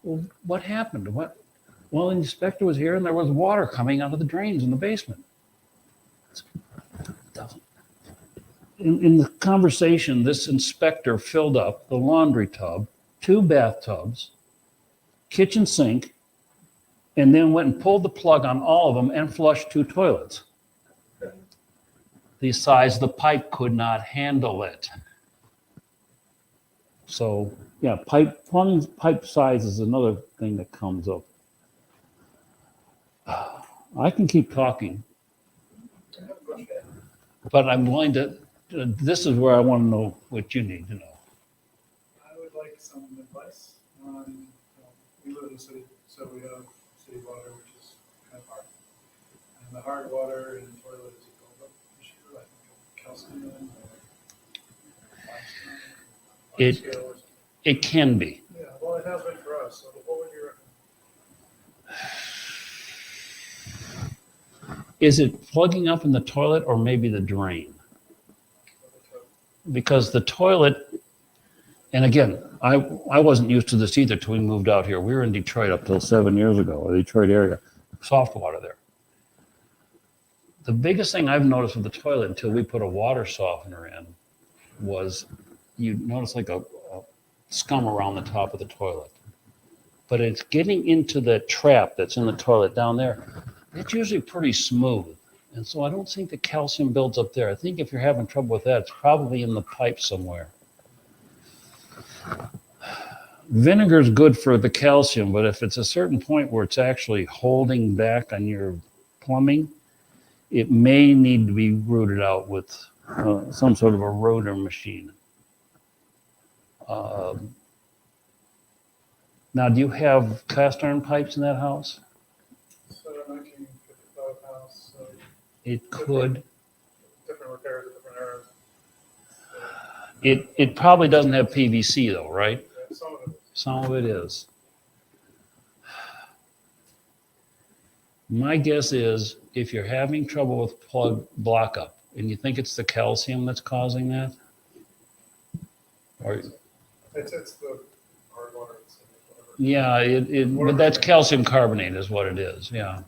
well, what happened? Well, the inspector was here and there was water coming out of the drains in the basement. In the conversation, this inspector filled up the laundry tub, 2 bathtubs, kitchen sink, and then went and pulled the plug on all of them and flushed 2 toilets. The size of the pipe could not handle it. So, yeah, plumbing pipe size is another thing that comes up. I can keep talking, but I'm going to, this is where I want to know what you need to know. I would like some advice on, we live in the city, so we have city water, which is kind of hard. And the hard water in the toilet is a buildup issue, I think of calcium or limestone, scale or something. It can be. Yeah, well, it has been for us, so what would you recommend? Is it plugging up in the toilet or maybe the drain? Because the toilet, and again, I wasn't used to this either till we moved out here. We were in Detroit up till 7 years ago, the Detroit area, soft water there. The biggest thing I've noticed with the toilet until we put a water softener in was you notice like a scum around the top of the toilet. But it's getting into the trap that's in the toilet down there. It's usually pretty smooth. And so I don't think the calcium builds up there. I think if you're having trouble with that, it's probably in the pipe somewhere. Vinegar is good for the calcium, but if it's a certain point where it's actually holding back on your plumbing, it may need to be rooted out with some sort of a rotor machine. Now, do you have cast iron pipes in that house? So 1955 house, so It could. different repairs at different eras. It probably doesn't have PVC though, right? Yeah, some of it. Some of it is. My guess is if you're having trouble with plug block up and you think it's the calcium that's causing that, or It's the hard water. It's whatever. yeah, but that's calcium carbonate is what it is. Yeah.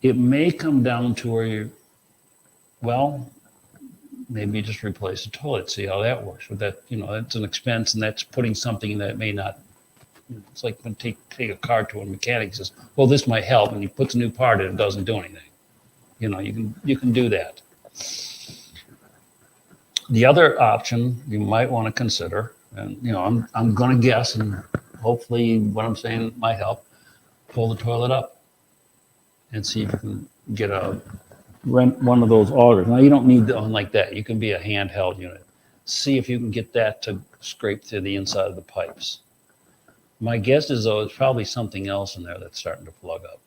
It may come down to where maybe you just replace the toilet, see how that works. But that, that's an expense and that's putting something that may not, it's like when take a car to a mechanic and says, well, this might help. And he puts a new part in, it doesn't do anything. You can do that. The other option you might want to consider, and I'm going to guess, and hopefully what I'm saying might help, pull the toilet up and see if you can rent one of those augers. Now you don't need one like that. You can be a handheld unit. See if you can get that to scrape through the inside of the pipes. My guess is though it's probably something else in there that's starting to plug up.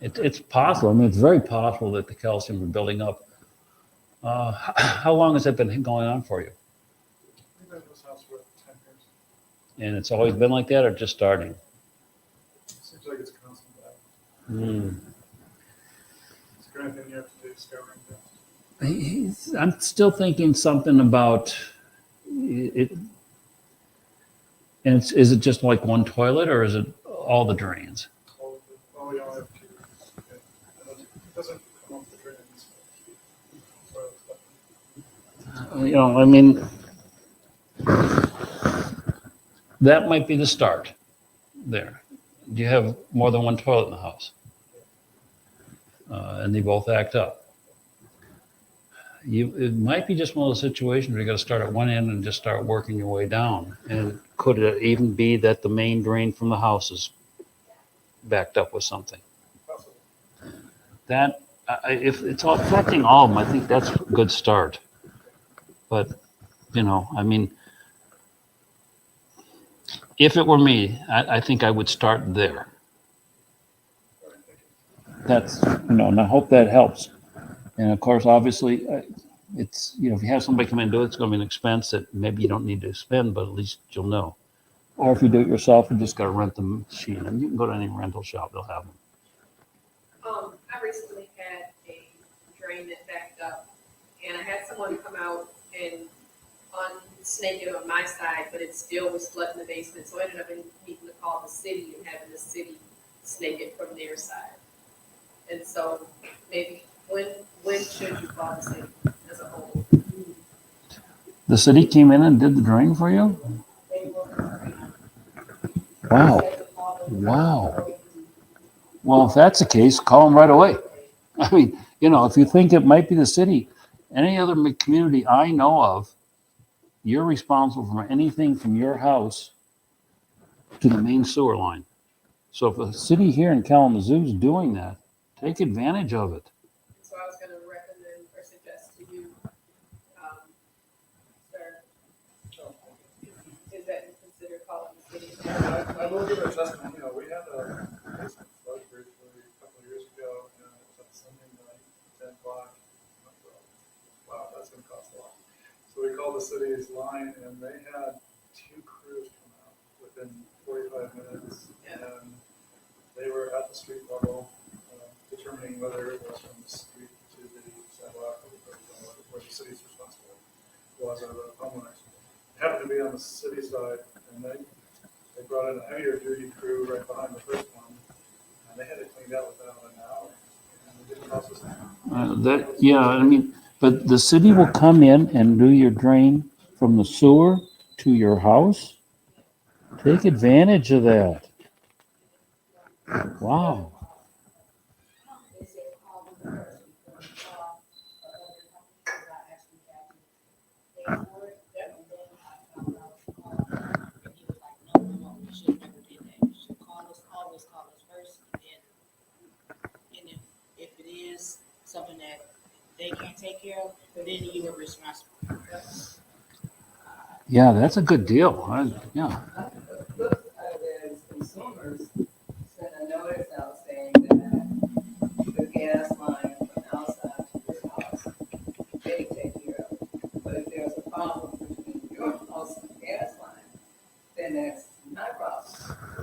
It's possible. I mean, it's very possible that the calcium is building up. How long has that been going on for you? We've been in this house for 10 years. And it's always been like that or just starting? Seems like it's constant battle. Hmm. Is there anything you have to do discovering that? I'm still thinking something about it. And is it just like one toilet or is it all the drains? Oh, we only have 2. Okay. It doesn't come off the drains. So I mean, that might be the start there. Do you have more than one toilet in the house? And they both act up. It might be just one of those situations where you got to start at one end and just start working your way down. And could it even be that the main drain from the house is backed up with something? possible. That, if it's affecting all of them, I think that's a good start. But You know, I mean, if it were me, I think I would start there. That's, and I hope that helps. And of course, obviously, it's, if you have somebody come in and do it, it's going to be an expense that maybe you don't need to spend, but at least you'll know. Or if you do it yourself, you just got to rent the machine, and you can go to any rental shop, they'll have them. I recently had a drain that backed up, and I had someone come out and unsnake it on my side, but it still was flooding the basement, so I ended up needing to call the city and having the city snake it from their side. And so maybe when should you call the city as a whole? The city came in and did the drain for you? Wow. Wow. Well, if that's the case, call them right away. I mean, if you think it might be the city, any other community I know of, you're responsible for anything from your house to the main sewer line. So if a city here in Kalamazoo is doing that, take advantage of it. So I was gonna recommend or suggest to you, sir, is that you consider calling the city? I will give an adjustment, we had a basement flood briefly a couple of years ago, and it was on Sunday night, 10 o'clock. Wow, that's gonna cost a lot. So we called the city's line, and they had 2 crews come out within 45 minutes, and they were at the street level, determining whether it was from the street to the sidewalk, or where the city's responsible was, or the homeowners. It happened to be on the city side, and they brought in a heavier duty crew right behind the first one, and they had it cleaned out within an hour, and it didn't cost us anything. But the city will come in and do your drain from the sewer to your house. Take advantage of that. Wow. If it is something that they can't take care of, then you are responsible. Yeah, that's a good deal. Yeah. The flip side is consumers sent a notice out saying that the gas line from outside to your house, they take care of it. But if there's a problem between your house and the gas line, then that's my problem.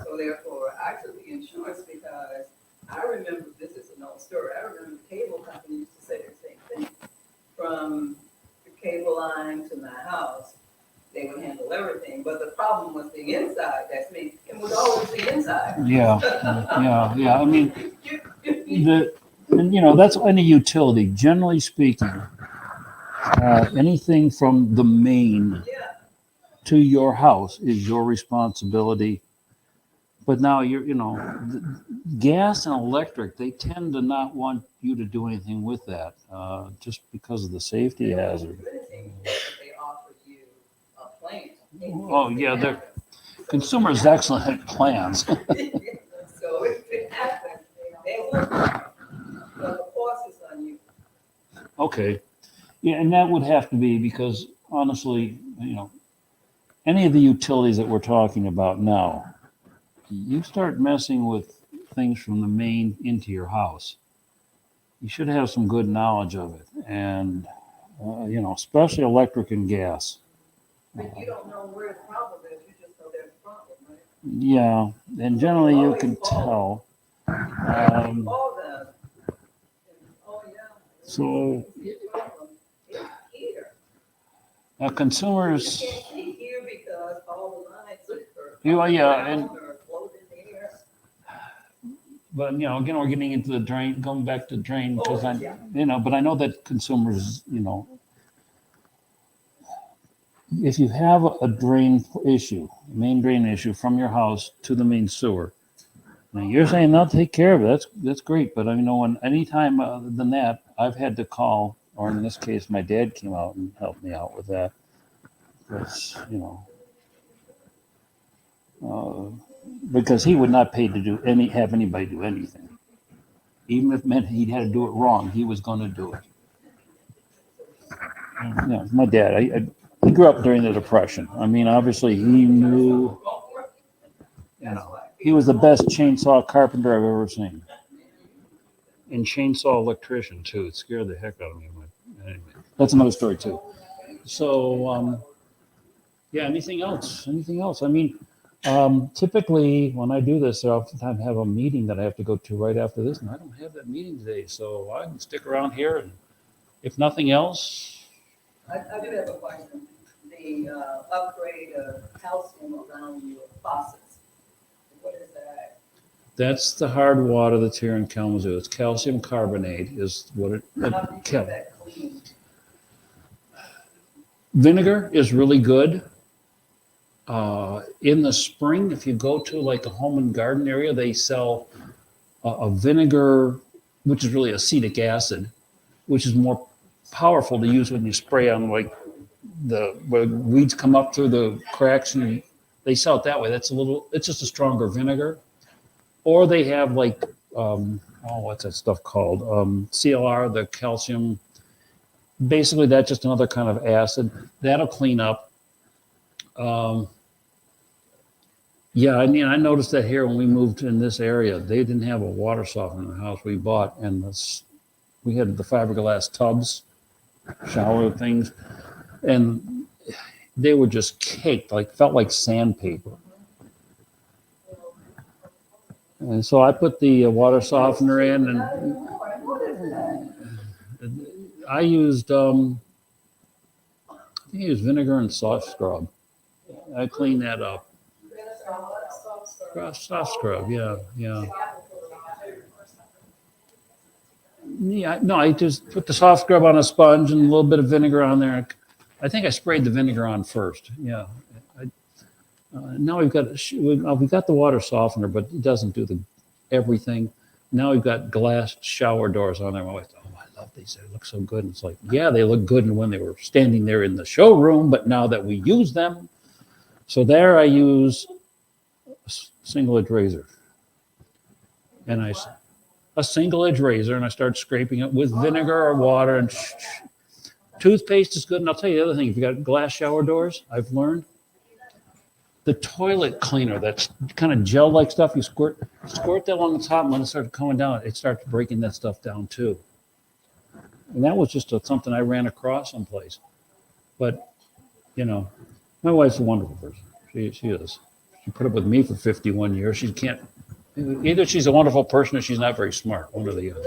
So therefore, I took the insurance because I remember, this is an old story, I remember the cable company used to say the same thing. From the cable line to my house, they would handle everything, but the problem was the inside, that's me, it was always the inside. Yeah. I mean, that's any utility, generally speaking. Anything from the main Yeah, to your house is your responsibility. But now gas and electric, they tend to not want you to do anything with that, just because of the safety hazard. they offer you a plan. Oh, yeah, they're consumers excellent at plans. So if it happens, they will, but the cost is on you. Okay. Yeah, and that would have to be because honestly, any of the utilities that we're talking about now, you start messing with things from the main into your house, you should have some good knowledge of it. And, especially electric and gas. But you don't know where the problem is, you just know there's a problem, right? Yeah, and generally you can tell. All them. Oh, yeah. So It's here. now consumers, You can't see here because all the lines are. Yeah, and- are floating in the air. but again, we're getting into the drain, going back to drain because Oh, yeah. but I know that consumers, if you have a drain issue, main drain issue from your house to the main sewer, now you're saying they'll take care of it. That's great. But I know any time other than that, I've had to call, or in this case, my dad came out and helped me out with that. Because, because he would not pay to have anybody do anything. Even if it meant he had to do it wrong, he was going to do it. My dad, I think grew up during the Depression. I mean, obviously he knew, he was the best chainsaw carpenter I've ever seen. And chainsaw electrician too. It scared the heck out of me. But anyway, that's another story too. So, yeah, anything else? Anything else? I mean, typically when I do this, I oftentimes have a meeting that I have to go to right after this, and I don't have that meeting today. So I can stick around here, and if nothing else, I do have a question. The upgrade of calcium around your faucets, what is that? that's the hard water that's here in Kalamazoo. It's calcium carbonate is what it. How do you keep that clean? Vinegar is really good. In the spring, if you go to like a home and garden area, they sell a vinegar, which is really acetic acid, which is more powerful to use when you spray on like where weeds come up through the cracks, and they sell it that way. It's just a stronger vinegar. Or they have like, what's that stuff called? CLR, the calcium. Basically, that's just another kind of acid. That'll clean up. Yeah, I mean, I noticed that here when we moved in this area, they didn't have a water softener in the house we bought, and we had the fiberglass tubs, shower things, and they were just caked, felt like sandpaper. And so I put the water softener in, and I used, I think I used vinegar and soft scrub. I cleaned that up. Soft scrub, yeah. Yeah, no, I just put the soft scrub on a sponge and a little bit of vinegar on there. I think I sprayed the vinegar on first. Yeah. Now we've got the water softener, but it doesn't do everything. Now we've got glass shower doors on there. My wife, I love these. They look so good. And it's like, yeah, they look good when they were standing there in the showroom, but now that we use them, so there I use a single edge razor, and a single edge razor, and I start scraping it with vinegar or water, and toothpaste is good. And I'll tell you the other thing: if you got glass shower doors, I've learned the toilet cleaner, that's kind of gel-like stuff. You squirt that along the top, and when it starts coming down, it starts breaking that stuff down too. And that was just something I ran across someplace. But my wife's a wonderful person. She is. She put up with me for 51 years. She can't. Either she's a wonderful person or she's not very smart. One or the other.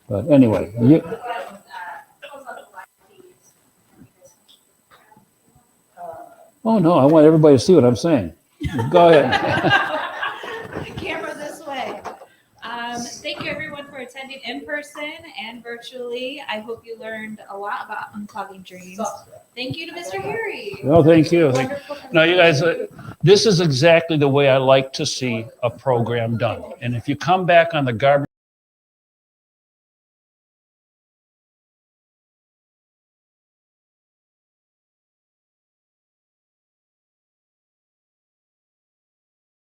But anyway, oh no, I want everybody to see what I'm saying. Go ahead. Camera this way. Thank you everyone for attending in person and virtually. I hope you learned a lot about unclogging drains. Thank you to Mr. Harry. No, thank you. Wonderful No, you guys, this is exactly the way I like to see a program done. And if you come back on the garbage